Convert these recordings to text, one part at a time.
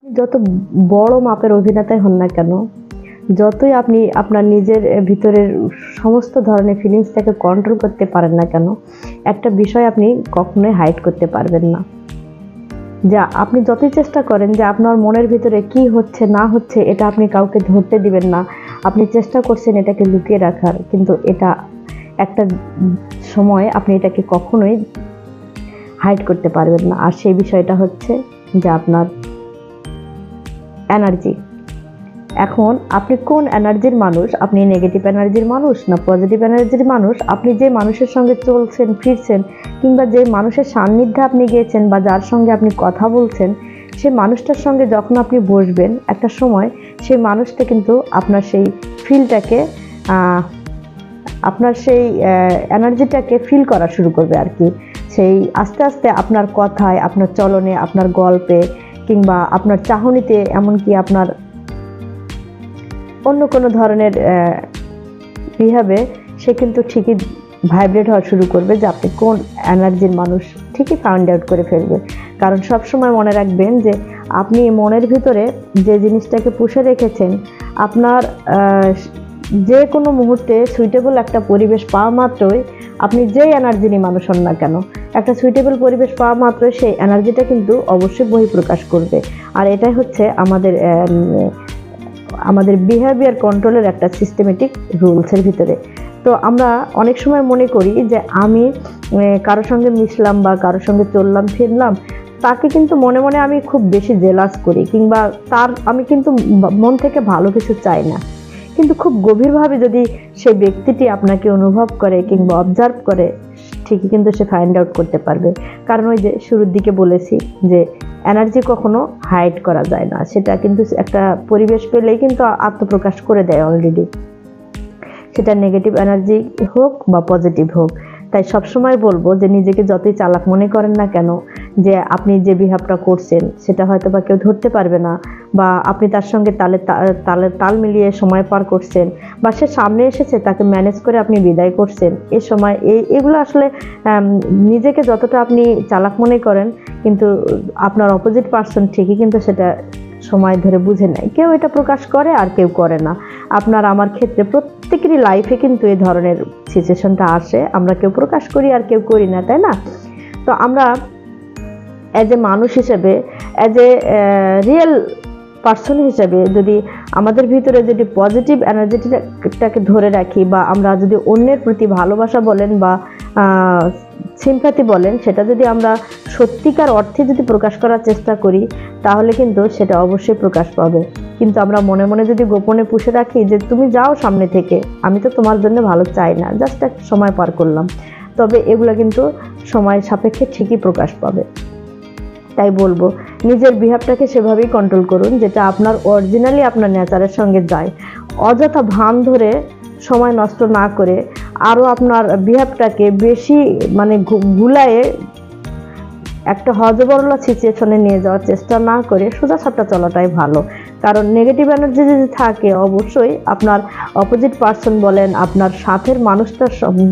যত বড় মাপের অভিনেতাই হন না কেন, যতই আপনি আপনার নিজের ভিতরের সমস্ত ধরনের ফিলিংসটাকে কন্ট্রোল করতে পারেন না কেন, একটা বিষয় আপনি কখনোই হাইড করতে পারবেন না। যা আপনি যতই চেষ্টা করেন যে আপনার মনের ভিতরে কি হচ্ছে না হচ্ছে এটা আপনি কাউকে ধরতে দিবেন না, আপনি চেষ্টা করছেন এটাকে লুকিয়ে রাখার, কিন্তু এটা একটা সময় আপনি এটাকে কখনোই হাইড করতে পারবেন না। আর সেই বিষয়টা হচ্ছে যে আপনার এনার্জি। এখন আপনি কোন এনার্জির মানুষ, আপনি নেগেটিভ এনার্জির মানুষ না পজিটিভ এনার্জির মানুষ, আপনি যে মানুষের সঙ্গে চলছেন ফিরছেন কিংবা যে মানুষের সান্নিধ্যে আপনি গিয়েছেন বা যার সঙ্গে আপনি কথা বলছেন, সেই মানুষটার সঙ্গে যখন আপনি বসবেন একটা সময় সেই মানুষটা কিন্তু আপনার সেই ফিলটাকে আপনার সেই এনার্জিটাকে ফিল করা শুরু করবে আর কি। সেই আস্তে আস্তে আপনার কথায়, আপনার চলনে, আপনার গল্পে কিংবা আপনার চাহনিতে, এমনকি আপনার অন্য কোনো ধরনের বিহেভে সে কিন্তু ঠিকই ভাইব্রেট হওয়া শুরু করবে যে আপনি কোন এনার্জির মানুষ, ঠিকই ফাইন্ড আউট করে ফেলবে। কারণ সবসময় মনে রাখবেন যে আপনি মনের ভিতরে যে জিনিসটাকে পুষে রেখেছেন, আপনার যে কোনো মুহূর্তে সুইটেবল একটা পরিবেশ পাওয়া মাত্রই, আপনি যেই এনার্জিরই মানুষ হন না কেন, একটা সুইটেবল পরিবেশ পাওয়া মাত্রই সেই এনার্জিটা কিন্তু অবশ্যই বহিঃপ্রকাশ করবে। আর এটাই হচ্ছে আমাদের বিহেভিয়ার কন্ট্রোলের একটা সিস্টেমেটিক রুলসের ভিতরে। তো আমরা অনেক সময় মনে করি যে আমি কারোর সঙ্গে মিশলাম বা কারোর সঙ্গে চললাম ফিরলাম, তাকে কিন্তু মনে মনে আমি খুব বেশি জেলাস করি কিংবা আমি কিন্তু মন থেকে ভালো কিছু চাই না। কিন্তু খুব গভীরভাবে যদি সেই ব্যক্তিটি আপনাকে অনুভব করে কিংবা অবজার্ভ করে, ঠিকই কিন্তু সে ফাইন্ড আউট করতে পারবে। কারণ ওই যে শুরুর দিকে বলেছি যে এনার্জি কখনো হাইড করা যায় না, সেটা কিন্তু একটা পরিবেশ পেলেই কিন্তু আত্মপ্রকাশ করে দেয় অলরেডি, সেটা নেগেটিভ এনার্জি হোক বা পজিটিভ হোক। তাই সবসময় বলবো যে নিজেকে যতই চালাক মনে করেন না কেন, যে আপনি যে বিহেভটা করছেন সেটা হয়তো বা কেউ ধরতে পারবে না, বা আপনি তার সঙ্গে তাল মিলিয়ে সময় পার করছেন, বা সে সামনে এসেছে তাকে ম্যানেজ করে আপনি বিদায় করছেন, এ সময় এগুলো আসলে নিজেকে যতটা আপনি চালাক মনে করেন, কিন্তু আপনার অপোজিট পার্সন ঠিকই কিন্তু সেটা সময় ধরে বুঝে নেয়। কেউ এটা প্রকাশ করে আর কেউ করে না। আপনার আমার ক্ষেত্রে প্রত্যেকেরই লাইফে কিন্তু এই ধরনের সিচুয়েশনটা আসে, আমরা কেউ প্রকাশ করি আর কেউ করি না, তাই না? তো আমরা অ্যাজ এ মানুষ হিসেবে, অ্যাজ এ রিয়েল পার্সন হিসেবে যদি আমাদের ভিতরে যদি পজিটিভ এনার্জিটাকে ধরে রাখি, বা আমরা যদি অন্যের প্রতি ভালোবাসা বলেন বা সিম্প্যাথি বলেন, সেটা যদি আমরা সত্যিকার অর্থে যদি প্রকাশ করার চেষ্টা করি, তাহলে কিন্তু সেটা অবশ্যই প্রকাশ পাবে। কিন্তু আমরা মনে মনে যদি গোপনে পুষে রাখি যে তুমি যাও সামনে থেকে, আমি তো তোমার জন্য ভালো চাই না, জাস্ট একটা সময় পার করলাম, তবে এগুলো কিন্তু সময়ের সাপেক্ষে ঠিকই প্রকাশ পাবে। তাই বলবো নিজের বিহেভটাকে সেভাবেই কন্ট্রোল করুন যেটা আপনার অরিজিনালি আপনার নেচারের সঙ্গে যায়। অযথা ভান ধরে সময় নষ্ট না করে আরও আপনার বিহেভটাকে বেশি গুলায়ে একটা হজবরলা সিচুয়েশনে নিয়ে যাওয়ার চেষ্টা না করে সোজা সাপটা চলাটাই ভালো। কারণ নেগেটিভ এনার্জি যদি থাকে, অবশ্যই আপনার অপোজিট পার্সন বলেন, আপনার সাথের মানুষটা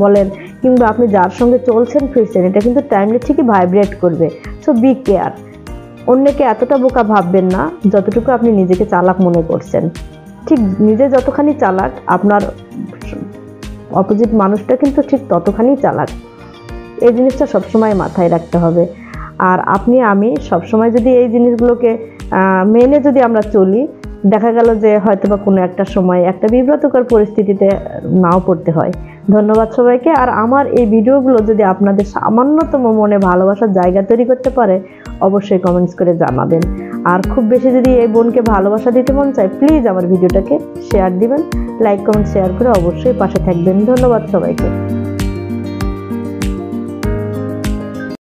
বলেন, কিংবা আপনি যার সঙ্গে চলছেন ফিরছেন, এটা কিন্তু টাইমলি ঠিকই ভাইব্রেট করবে। So be care. অন্যকে এতটা বোকা ভাববেন না যতটুকু আপনি নিজেকে চালাক মনে করছেন। ঠিক নিজে যতখানি চালাক, আপনার অপোজিট মানুষটা কিন্তু ঠিক ততখানি চালাক। এই জিনিসটা সবসময় মাথায় রাখতে হবে। আর আমি সবসময় যদি এই জিনিসগুলোকে মেনে যদি আমরা চলি, দেখা গেল যে হয়তো বা কোনো একটা সময় একটা বিব্রতকর পরিস্থিতিতে নাও পড়তে হয়। ধন্যবাদ সবাইকে। আর আমার এই ভিডিওগুলো যদি আপনাদের সামান্যতম মনে ভালোবাসার জায়গা তৈরি করতে পারে, অবশ্যই কমেন্টস করে জানাবেন। আর খুব বেশি যদি এই বোনকে ভালোবাসা দিতে মন চায়, প্লিজ আমার ভিডিওটাকে শেয়ার দিবেন, লাইক কমেন্ট শেয়ার করে অবশ্যই পাশে থাকবেন। ধন্যবাদ সবাইকে।